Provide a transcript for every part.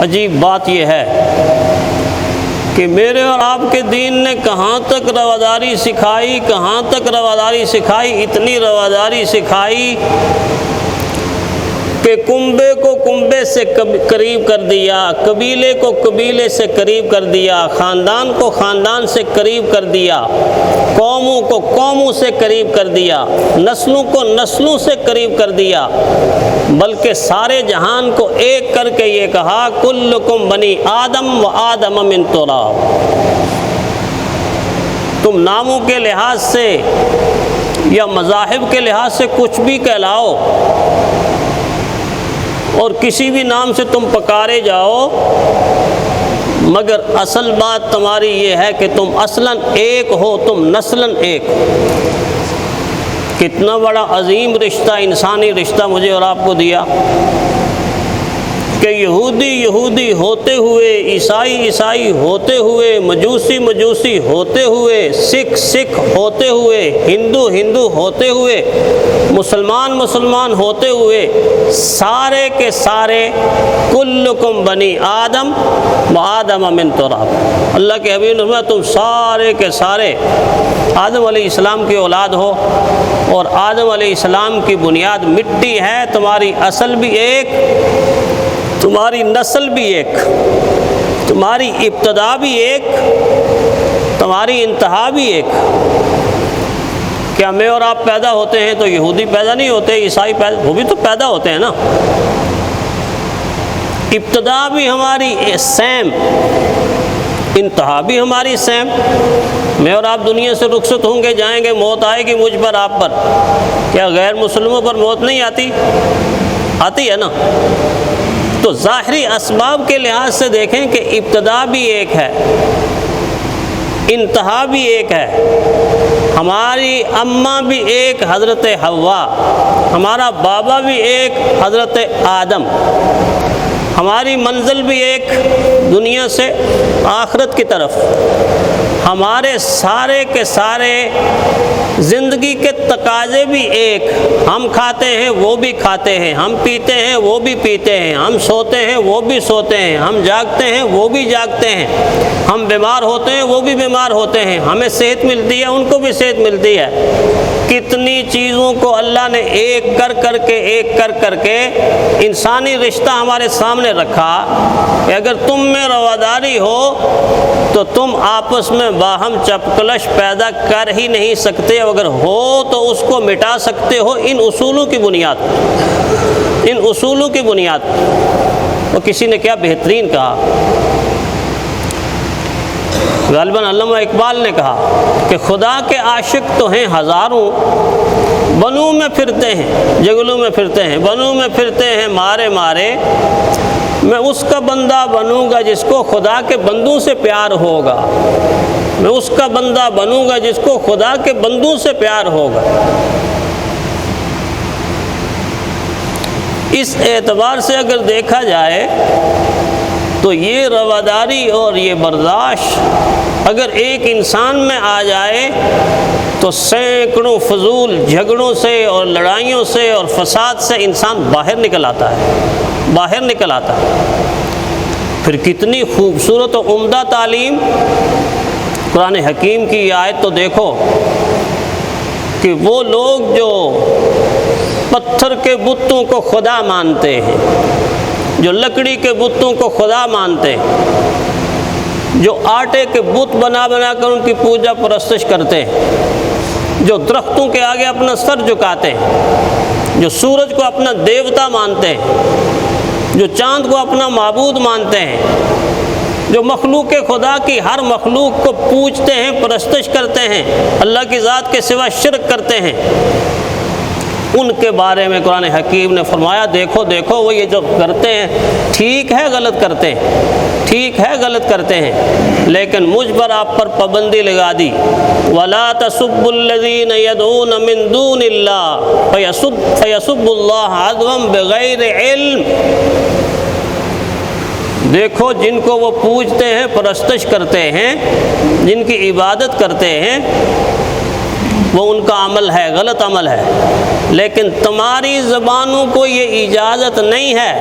عجیب بات یہ ہے کہ میرے اور آپ کے دین نے کہاں تک رواداری سکھائی، کہاں تک رواداری سکھائی، اتنی رواداری سکھائی کہ کنبے کو کنبے سے قریب کر دیا، قبیلے کو قبیلے سے قریب کر دیا، خاندان کو خاندان سے قریب کر دیا، قوموں کو قوموں سے قریب کر دیا، نسلوں کو نسلوں سے قریب کر دیا، بلکہ سارے جہان کو ایک کر کے یہ کہا کلکم بنی آدم و آدم من تراب۔ تم ناموں کے لحاظ سے یا مذاہب کے لحاظ سے کچھ بھی کہلاؤ اور کسی بھی نام سے تم پکارے جاؤ، مگر اصل بات تمہاری یہ ہے کہ تم اصلاً ایک ہو، تم نسلاً ایک ہو۔ کتنا بڑا عظیم رشتہ، انسانی رشتہ مجھے اور آپ کو دیا کہ یہودی یہودی ہوتے ہوئے، عیسائی عیسائی ہوتے ہوئے، مجوسی مجوسی ہوتے ہوئے، سکھ سکھ ہوتے ہوئے، ہندو ہندو ہوتے ہوئے، مسلمان مسلمان ہوتے ہوئے، سارے کے سارے کلکم بنی آدم و آدم من تراب۔ اللہ کے حبیب نے فرمایا تم سارے کے سارے آدم علیہ السلام کی اولاد ہو، اور آدم علیہ السلام کی بنیاد مٹی ہے، تمہاری اصل بھی ایک، تمہاری نسل بھی ایک، تمہاری ابتدا بھی ایک، تمہاری انتہا بھی ایک۔ کیا میں اور آپ پیدا ہوتے ہیں تو یہودی پیدا نہیں ہوتے، عیسائی پیدا، وہ بھی تو پیدا ہوتے ہیں نا۔ ابتدا بھی ہماری سیم، انتہا بھی ہماری سیم۔ میں اور آپ دنیا سے رخصت ہوں گے، جائیں گے، موت آئے گی مجھ پر آپ پر، کیا غیر مسلموں پر موت نہیں آتی؟ آتی ہے نا۔ تو ظاہری اسباب کے لحاظ سے دیکھیں کہ ابتدا بھی ایک ہے، انتہا بھی ایک ہے۔ ہماری اماں بھی ایک حضرت حوا، ہمارا بابا بھی ایک حضرت آدم، ہماری منزل بھی ایک دنیا سے آخرت کی طرف، ہمارے سارے کے سارے زندگی کے تقاضے بھی ایک، ہم کھاتے ہیں وہ بھی کھاتے ہیں، ہم پیتے ہیں وہ بھی پیتے ہیں، ہم سوتے ہیں وہ بھی سوتے ہیں، ہم جاگتے ہیں وہ بھی جاگتے ہیں، ہم بیمار ہوتے ہیں وہ بھی بیمار ہوتے ہیں، ہمیں صحت ملتی ہے ان کو بھی صحت ملتی ہے۔ کتنی چیزوں کو اللہ نے ایک کر کر کے انسانی رشتہ ہمارے سامنے رکھا کہ اگر تم میں رواداری ہو تو تم آپس میں باہم چپکلش پیدا کر ہی نہیں سکتے، اگر ہو تو اس کو مٹا سکتے ہو ان اصولوں کی بنیاد، ان اصولوں کی بنیاد۔ اور کسی نے کیا بہترین کہا، غالباً علامہ اقبال نے کہا کہ خدا کے عاشق تو ہیں ہزاروں، بنوں میں پھرتے ہیں، جنگلوں میں پھرتے ہیں، بنوں میں پھرتے ہیں مارے مارے، میں اس کا بندہ بنوں گا جس کو خدا کے بندوں سے پیار ہوگا، میں اس کا بندہ بنوں گا جس کو خدا کے بندوں سے پیار ہوگا۔ اس اعتبار سے اگر دیکھا جائے تو یہ رواداری اور یہ برداشت اگر ایک انسان میں آ جائے تو سینکڑوں فضول جھگڑوں سے اور لڑائیوں سے اور فساد سے انسان باہر نکل آتا ہے، باہر نکل آتا ہے۔ پھر کتنی خوبصورت و عمدہ تعلیم، قرآن حکیم کی یہ آیت تو دیکھو کہ وہ لوگ جو پتھر کے بتوں کو خدا مانتے ہیں، جو لکڑی کے بتوں کو خدا مانتے ہیں، جو آٹے کے بت بنا بنا کر ان کی پوجا پرستش کرتے ہیں، جو درختوں کے آگے اپنا سر جھکاتے ہیں، جو سورج کو اپنا دیوتا مانتے ہیں، جو چاند کو اپنا معبود مانتے ہیں، جو مخلوق خدا کی ہر مخلوق کو پوجتے ہیں، پرستش کرتے ہیں، اللہ کی ذات کے سوا شرک کرتے ہیں، ان کے بارے میں قرآن حکیم نے فرمایا دیکھو دیکھو وہ یہ جو کرتے ہیں ٹھیک ہے غلط کرتے ہیں، ٹھیک ہے غلط کرتے ہیں، لیکن مجھ پر آپ پر پابندی لگا دی، وَلَا تَسُبُّوا الَّذِينَ يَدْعُونَ مِن دُونِ اللَّهِ فَيَسُبُّوا اللَّهَ عَدْوًا بِغَيْرِ عِلْمٍ۔ دیکھو جن کو وہ پوجتے ہیں، پرستش کرتے ہیں، جن کی عبادت کرتے ہیں، وہ ان کا عمل ہے، غلط عمل ہے، لیکن تمہاری زبانوں کو یہ اجازت نہیں ہے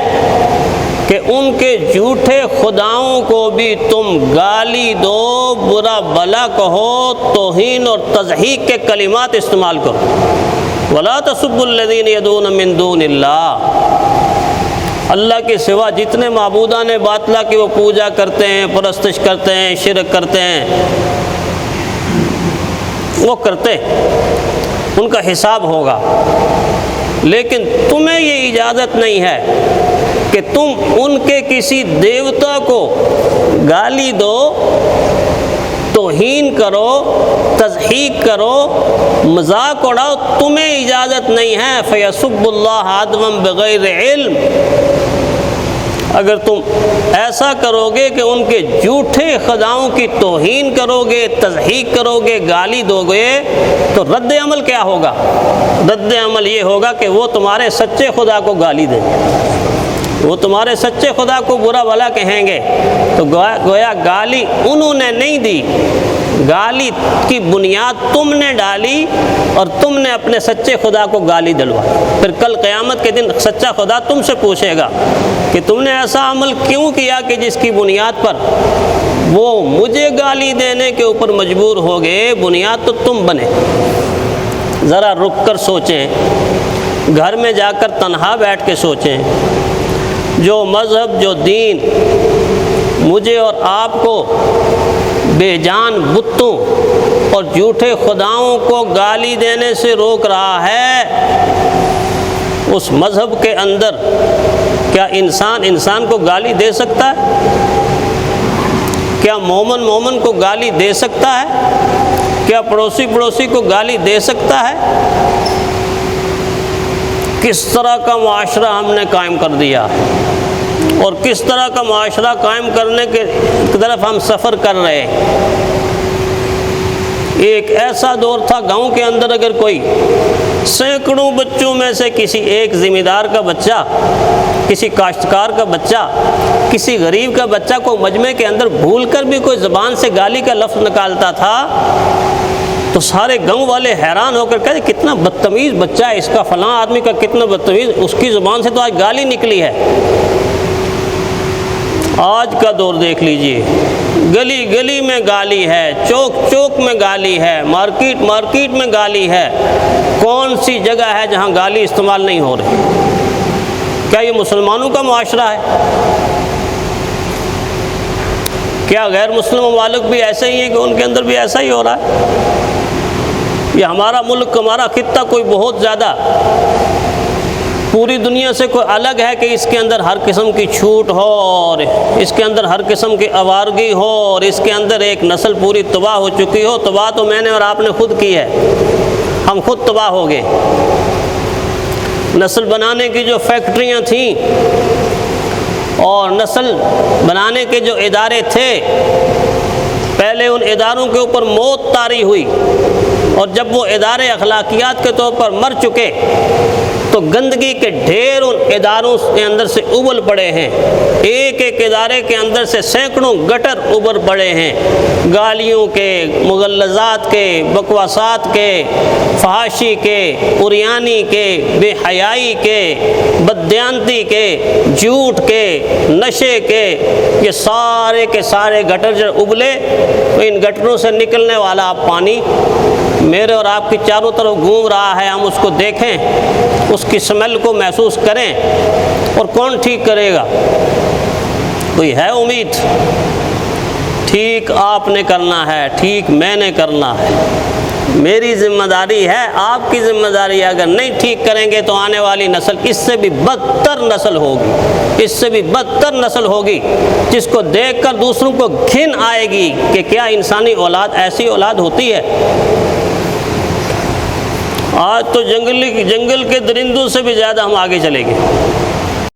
کہ ان کے جھوٹے خداؤں کو بھی تم گالی دو، برا بلا کہو، توہین اور تضحیک کے کلمات استعمال کرو۔ وَلَا تَسُبُّوا الَّذِينَ يَدْعُونَ مِن دُونِ اللَّهِ، اللہ کے سوا جتنے معبودان باطلہ کی وہ پوجا کرتے ہیں، پرستش کرتے ہیں، شرک کرتے ہیں، وہ کرتے، ان کا حساب ہوگا، لیکن تمہیں یہ اجازت نہیں ہے کہ تم ان کے کسی دیوتا کو گالی دو، توہین کرو، تضحیک کرو، مذاق اڑاؤ، تمہیں اجازت نہیں ہے۔ فَيَسُبُّ اللَّهَ عَدْوًا بِغَيْرِ عِلْمٍ، اگر تم ایسا کرو گے کہ ان کے جھوٹے خداؤں کی توہین کرو گے، تضحیک کرو گے، گالی دو گے، تو رد عمل کیا ہوگا؟ رد عمل یہ ہوگا کہ وہ تمہارے سچے خدا کو گالی دیں گے، وہ تمہارے سچے خدا کو برا بھلا کہیں گے۔ تو گویا گالی انہوں نے نہیں دی، گالی کی بنیاد تم نے ڈالی اور تم نے اپنے سچے خدا کو گالی دلوائی۔ پھر کل قیامت کے دن سچا خدا تم سے پوچھے گا کہ تم نے ایسا عمل کیوں کیا کہ جس کی بنیاد پر وہ مجھے گالی دینے کے اوپر مجبور ہو گئے، بنیاد تو تم بنے۔ ذرا رک کر سوچیں، گھر میں جا کر تنہا بیٹھ کے سوچیں، جو مذہب، جو دین مجھے اور آپ کو بے جان بتوں اور جھوٹے خداؤں کو گالی دینے سے روک رہا ہے، اس مذہب کے اندر کیا انسان کو گالی دے سکتا ہے؟ کیا مومن کو گالی دے سکتا ہے؟ کیا پڑوسی کو گالی دے سکتا ہے؟ کس طرح کا معاشرہ ہم نے قائم کر دیا اور کس طرح کا معاشرہ قائم کرنے کے طرف ہم سفر کر رہے ہیں۔ ایک ایسا دور تھا گاؤں کے اندر اگر کوئی سینکڑوں بچوں میں سے کسی ایک ذمہ دار کا بچہ، کسی کاشتکار کا بچہ، کسی غریب کا بچہ کو مجمع کے اندر بھول کر بھی کوئی زبان سے گالی کا لفظ نکالتا تھا تو سارے گاؤں والے حیران ہو کر کہتے کتنا بدتمیز بچہ ہے اس کا، فلاں آدمی کا کتنا بدتمیز، اس کی زبان سے تو آج گالی نکلی ہے۔ آج کا دور دیکھ لیجئے، گلی گلی میں گالی ہے، چوک چوک میں گالی ہے، مارکیٹ میں گالی ہے۔ کون سی جگہ ہے جہاں گالی استعمال نہیں ہو رہی؟ کیا یہ مسلمانوں کا معاشرہ ہے؟ کیا غیر مسلم ممالک بھی ایسے ہی ہیں کہ ان کے اندر بھی ایسا ہی ہو رہا ہے؟ یہ ہمارا ملک، ہمارا خطہ کوئی بہت زیادہ پوری دنیا سے کوئی الگ ہے کہ اس کے اندر ہر قسم کی چھوٹ ہو اور اس کے اندر ہر قسم کی آوارگی ہو اور اس کے اندر ایک نسل پوری تباہ ہو چکی ہو؟ تباہ تو میں نے اور آپ نے خود کی ہے، ہم خود تباہ ہو گئے۔ نسل بنانے کی جو فیکٹریاں تھیں اور نسل بنانے کے جو ادارے تھے، پہلے ان اداروں کے اوپر موت طاری ہوئی، اور جب وہ ادارے اخلاقیات کے طور پر مر چکے تو گندگی کے ڈھیر ان اداروں کے اندر سے ابل پڑے ہیں۔ ایک ایک ادارے کے اندر سے سینکڑوں گٹر ابھر پڑے ہیں، گالیوں کے، مغلظات کے، بکواسات کے، فحاشی کے، عریانی کے، بے حیائی کے، بددیانتی کے، جھوٹ کے، نشے کے، یہ سارے کے سارے گٹر جب ابلے تو ان گٹروں سے نکلنے والا آپ پانی میرے اور آپ کی چاروں طرف گھوم رہا ہے، ہم اس کو دیکھیں، اس کی سمیل کو محسوس کریں، اور کون ٹھیک کرے گا؟ کوئی ہے امید؟ ٹھیک آپ نے کرنا ہے، ٹھیک میں نے کرنا ہے، میری ذمہ داری ہے، آپ کی ذمہ داری ہے۔ اگر نہیں ٹھیک کریں گے تو آنے والی نسل اس سے بھی بدتر نسل ہوگی، اس سے بھی بدتر نسل ہوگی، جس کو دیکھ کر دوسروں کو گھن آئے گی کہ کیا انسانی اولاد ایسی اولاد ہوتی ہے۔ آج تو جنگل کے درندوں سے بھی زیادہ ہم آگے چلے گئے۔